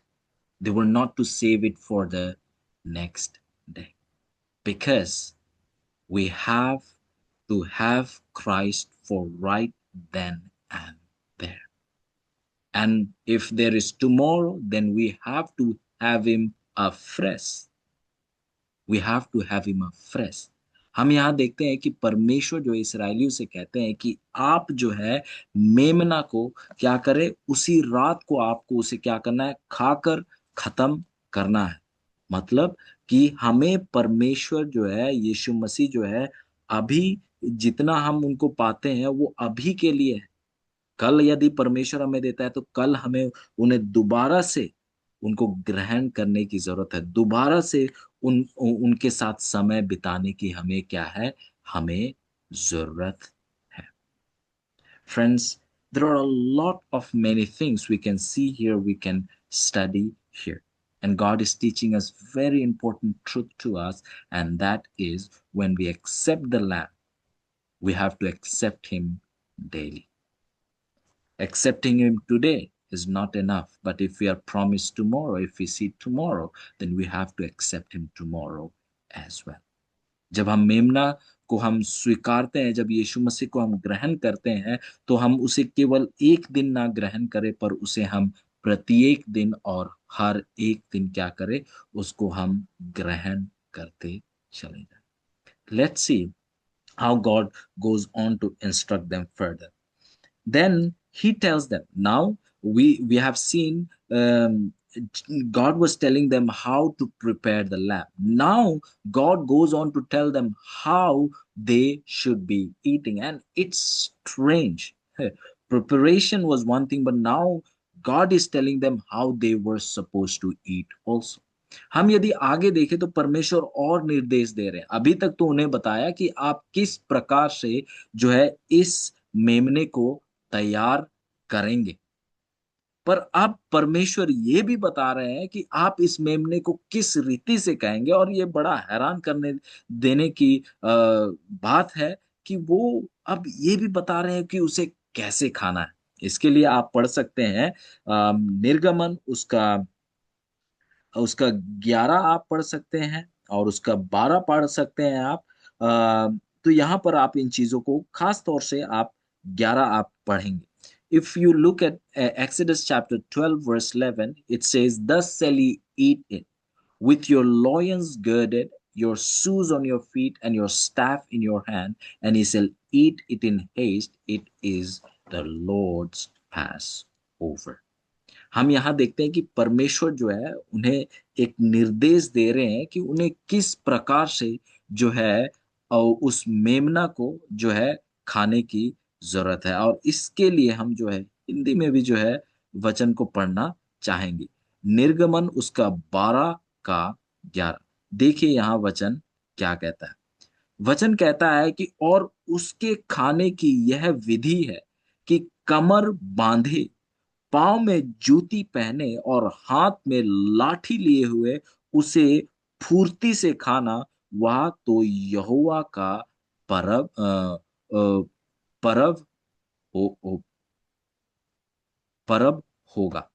They were not to save it for the next day. Because we have to have Christ for right then and there. And if there is tomorrow, then we have to have him afresh. We have to have him fresh. हम यहाँ देखते हैं कि परमेश्वर जो इसराइलियों से कहते हैं कि आप जो है मेमना को क्या करें, उसी रात को आपको उसे क्या करना है, खाकर खत्म करना है। मतलब कि हमें परमेश्वर जो है, यीशु मसीह जो है, अभी जितना हम उनको पाते हैं वो अभी के लिए है। कल यदि परमेश्वर हमें देता है तो कल हमें उन्हें दोबारा से उनको ग्रहण करने की जरूरत है, दोबारा से उनके साथ समय बिताने की हमें क्या है, हमें जरूरत है। Friends, there are a lot of many things we can see here, we can study here. And God is teaching us very important truth to us, and that is when we accept the Lamb, we have to accept Him daily. Accepting Him today is not enough, but if we are promised tomorrow, if we see tomorrow, then we have to accept Him tomorrow as well. जब हम मेमना को हम स्वीकारते हैं, जब यीशु मसीह को हम ग्रहण करते हैं, तो हम उसे केवल एक दिन ना ग्रहण करें, पर उसे हम प्रत्येक दिन और हर एक दिन क्या करें, उसको हम ग्रहण करते चले जाएं। Let's see how God goes on to instruct them further. Then he tells them, now we have seen God was telling them how to prepare the lamb. Now God goes on to tell them how they should be eating, and it's strange. Preparation was one thing, but now God is telling them how they were supposed to eat also. हम यदि आगे देखें तो परमेश्वर और निर्देश दे रहे हैं। अभी तक तो उन्हें बताया कि आप किस प्रकार से जो है इस मेमने को तैयार करेंगे, पर अब परमेश्वर ये भी बता रहे हैं कि आप इस मेमने को किस रीति से कहेंगे। और ये बड़ा हैरान करने देने की बात है कि वो अब ये भी बता रहे हैं कि उसे कैसे खाना है। इसके लिए आप पढ़ सकते हैं निर्गमन उसका उसका 11 आप पढ़ सकते हैं और उसका 12 पढ़ सकते हैं आप। तो यहाँ पर आप इन चीज़ों को खास तौर से आप 11 आप पढ़ेंगे। If you look at Exodus chapter 12 verse 11, it says, "Thus shall ye eat it, with your loins girded, your shoes on your feet, and your staff in your hand, and ye shall eat it in haste. It is the Lord's Passover." हम यहाँ देखते हैं कि परमेश्वर जो है उन्हें एक निर्देश दे रहे हैं कि उन्हें किस प्रकार से जो है उस मेमना को जो है खाने की जरूरत है। और इसके लिए हम जो है हिंदी में भी जो है वचन को पढ़ना चाहेंगे। निर्गमन उसका 12 का 11। देखिए यहाँ वचन क्या कहता है। वचन कहता है कि और उसके खाने की यह विधि है कि कमर बांधे, पाँव में जूती पहने और हाथ में लाठी लिए हुए उसे फुर्ती से खाना, वह तो यहोवा का परब परब हो, परब होगा।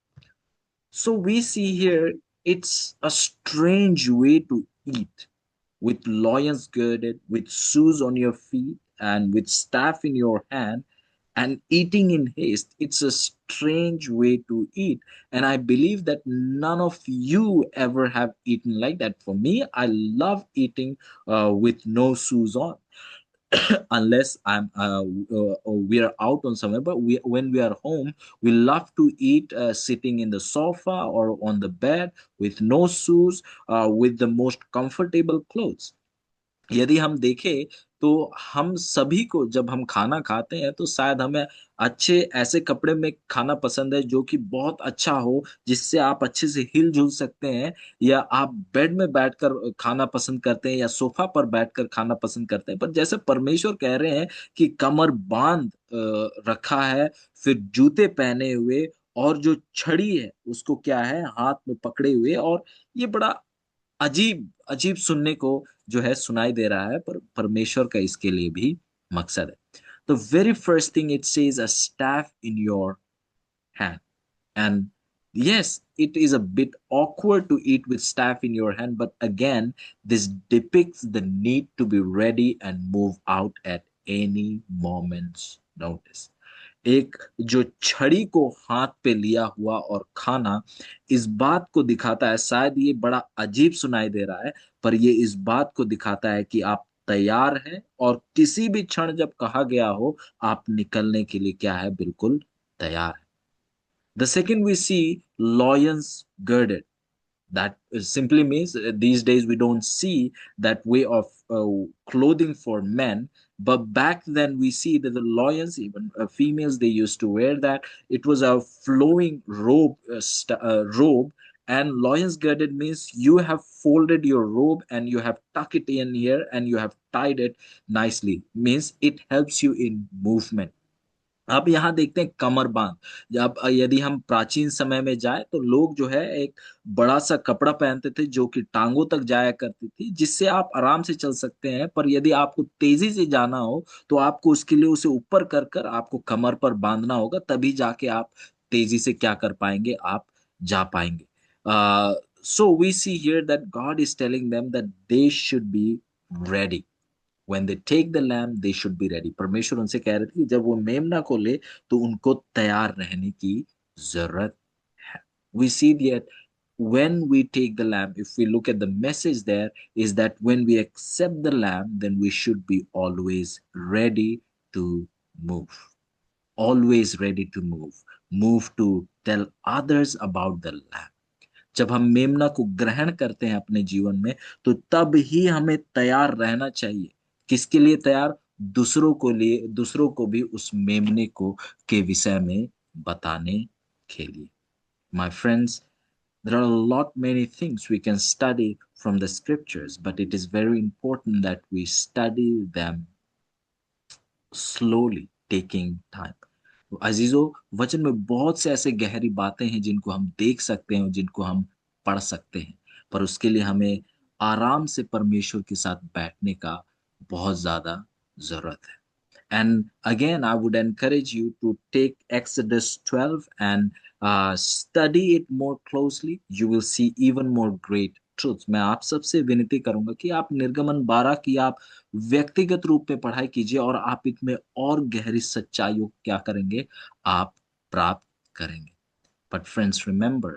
So we see here it's a strange way to eat, with loins girded, with shoes on your feet, and with staff in your hand, and eating in haste. It's a strange way to eat. And I believe that none of you ever have eaten like that. For me, I love eating with no shoes on. Unless we are out on somewhere, but when we are home, we love to eat sitting in the sofa or on the bed with no shoes, with the most comfortable clothes. यदि हम देखें तो हम सभी को जब हम खाना खाते हैं तो शायद हमें अच्छे ऐसे कपड़े में खाना पसंद है जो कि बहुत अच्छा हो, जिससे आप अच्छे से हिल-जुल सकते हैं, या आप बेड में बैठकर खाना पसंद करते हैं या सोफ़ा पर बैठकर खाना पसंद करते हैं। पर जैसे परमेश्वर कह रहे हैं कि कमर बाँध रखा है, फिर जूते पहने हुए, और जो छड़ी है उसको क्या है हाथ में पकड़े हुए, और ये बड़ा अजीब अजीब सुनने को जो है सुनाई दे रहा है, पर परमेश्वर का इसके लिए भी मकसद है। The very first thing it says a staff in your hand, and yes, it is a bit awkward to eat with staff in your hand, but again, this depicts the need to be ready and move out at any moment's notice. एक जो छड़ी को हाथ पे लिया हुआ और खाना, इस बात को दिखाता है, शायद ये बड़ा अजीब सुनाई दे रहा है, पर ये इस बात को दिखाता है कि आप तैयार हैं, और किसी भी क्षण जब कहा गया हो, आप निकलने के लिए क्या है, बिल्कुल तैयार हैं। The second we see loins girded. That simply means these days we don't see that way of clothing for men, but back then we see that the loins, even females, they used to wear that. It was a flowing robe, robe. And loins girded means you have folded your robe and you have tucked it in here and you have tied it nicely. Means it helps you in movement. अब यहाँ देखते हैं कमर बांध। जब यदि हम प्राचीन समय में जाए तो लोग जो है एक बड़ा सा कपड़ा पहनते थे जो कि टांगों तक जाया करती थी, जिससे आप आराम से चल सकते हैं, पर यदि आपको तेजी से जाना हो तो आपको उसके लिए उसे ऊपर कर कर आपको कमर पर बांधना होगा, तभी जाके आप तेजी से क्या कर पाएंगे, आप जा पाएंगे। So we see here that God is telling them that they should be ready. When they take the lamb, they should be ready. परमेश्वर उनसे कह रहे थे कि जब वो मेमना को ले तो उनको तैयार रहने की जरूरत है। We see that when we take the lamb, if we look at the message there, is that when we accept the lamb, then we should be always ready to move. Always ready to move. Move to tell others about the lamb. जब हम मेमना को ग्रहण करते हैं अपने जीवन में, तो तब ही हमें तैयार रहना चाहिए। किसके लिए तैयार? दूसरों को लिए, दूसरों को भी उस मेमने को के विषय में बताने के लिए। My friends, there are a lot many things we can study from the scriptures, but it is very important that we study them slowly, taking time. तो अजीजों, वचन में बहुत से ऐसे गहरी बातें हैं जिनको हम देख सकते हैं और जिनको हम पढ़ सकते हैं, पर उसके लिए हमें आराम से परमेश्वर के साथ बैठने का बहुत ज्यादा जरूरत है। And again, I would encourage you to take Exodus 12 and study it more closely. You will see even more great truths. मैं आप सबसे विनती करूंगा कि आप निर्गमन 12 की आप व्यक्तिगत रूप में पढ़ाई कीजिए, और आप इसमें और गहरी सच्चाइयों को क्या करेंगे, आप प्राप्त करेंगे। But friends, remember,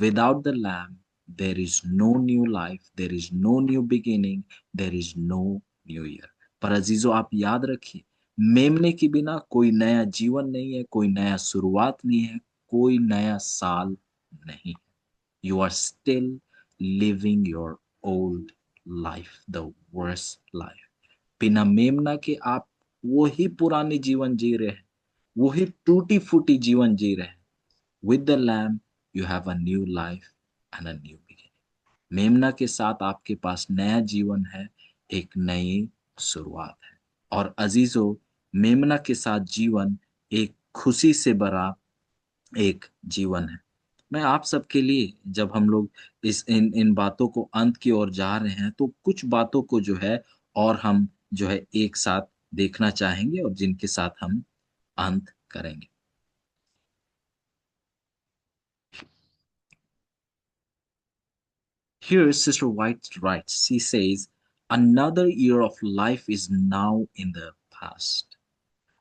without the Lamb, there is no new life, there is no new beginning, there is no new year. पर अजीजों, आप याद रखिए, मेमने के बिना कोई नया जीवन नहीं है, कोई नया शुरुआत नहीं है, कोई नया साल नहीं है। You are still living your old life, the worst life. बिना मेमना के आप वही पुराने जीवन जी रहे हैं, वही टूटी फूटी जीवन जी रहे हैं। With the lamb, you have a new life and a new beginning. मेमना के साथ आपके पास नया जीवन है, एक नई शुरुआत है। और अजीजों, मेमना के साथ जीवन एक खुशी से भरा एक जीवन है। मैं आप सबके लिए, जब हम लोग इस इन इन बातों को अंत की ओर जा रहे हैं, तो कुछ बातों को जो है और हम जो है एक साथ देखना चाहेंगे और जिनके साथ हम अंत करेंगे। Here, Sister White writes, she says, another year of life is now in the past.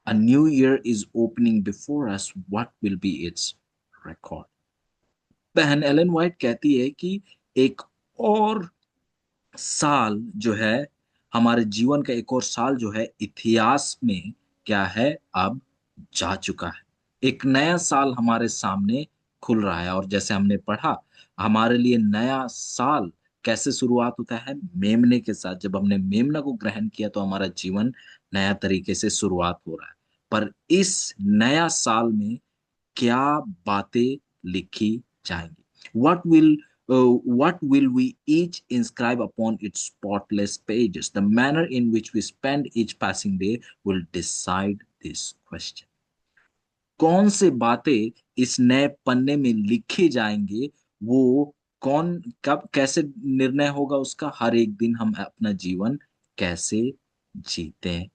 A new year is opening before us. What will be its record? बहन एलन वाइट कहती है कि एक और साल जो है, हमारे जीवन का एक और साल जो है इतिहास में क्या है, अब जा चुका है। एक नया साल हमारे सामने खुल रहा है और जैसे हमने पढ़ा, हमारे लिए नया साल कैसे शुरुआत होता है, मेमने के साथ। जब हमने मेमना को ग्रहण किया तो हमारा जीवन नया तरीके से शुरुआत हो रहा है। पर इस नया साल में क्या बातें लिखी जाएंगी? What will what will we each inscribe upon its spotless pages? The manner in which we spend each passing day will decide this question. कौन से बातें इस नए पन्ने में लिखी जाएंगे, वो कौन कब कैसे निर्णय होगा उसका, हर एक दिन हम अपना जीवन कैसे जीते हैं।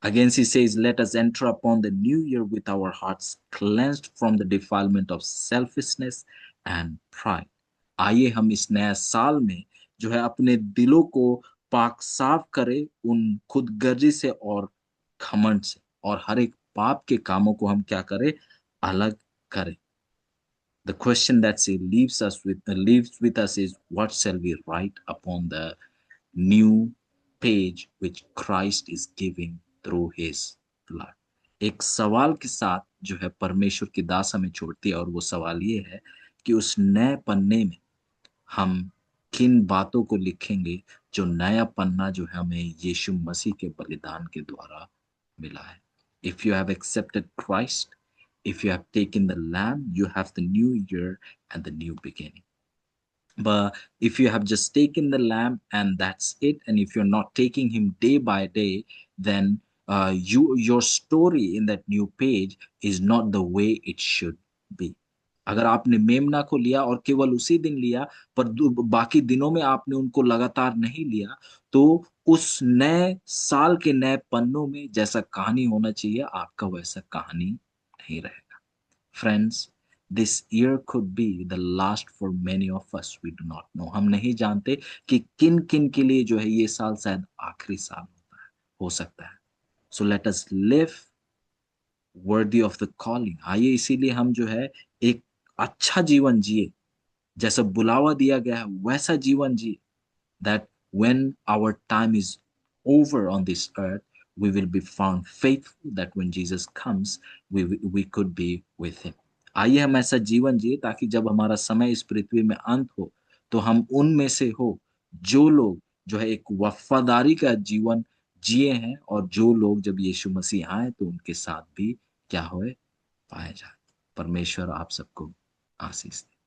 Again, he says, let us enter upon the new year with our hearts cleansed from the defilement of selfishness and pride. आइए हम इस नया साल में जो है अपने दिलों को पाक साफ करें उन खुदगर्जी से और घमंड से, और हर एक पाप के कामों को हम क्या करें, अलग करें। The question that she leaves with us is, what shall we write upon the new page which Christ is giving through his blood? एक सवाल के साथ जो है परमेश्वर की दास हमें छोड़ती है, और वो सवाल ये है कि उस नए पन्ने में हम किन बातों को लिखेंगे, जो नया पन्ना जो है हमें यीशु मसीह के बलिदान के द्वारा मिला है। If you have accepted Christ, if you have taken the Lamb, you have the new year and the new beginning. But if you have just taken the lamb and that's it, and if you're not taking him day by day, then your story in that new page is not the way it should be. अगर आपने मेमना को लिया और केवल उसी दिन लिया, पर बाकी दिनों में आपने उनको लगातार नहीं लिया, तो उस नए साल के नए पन्नों में जैसा कहानी होना चाहिए, आपका वैसा कहानी नहीं रहेगा। Friends, this year could be the last for many of us. We do not know. हम नहीं जानते कि किन किन के लिए जो है ये साल शायद आखिरी साल होता है, हो सकता है। So let us live worthy of the calling. आइए इसीलिए हम जो है एक अच्छा जीवन जिए, जैसा बुलावा दिया गया है वैसा जीवन जिए, that when our time is over on this earth, we will be found faithful, that when Jesus comes, we could be with him. आइए हम ऐसा जीवन जिए ताकि जब हमारा समय इस पृथ्वी में अंत हो, तो हम उनमें से हो जो लोग जो है एक वफादारी का जीवन जिए हैं, और जो लोग जब यीशु मसीह आए तो उनके साथ भी क्या होए, पाए जाए। परमेश्वर आप सबको आशीष दे।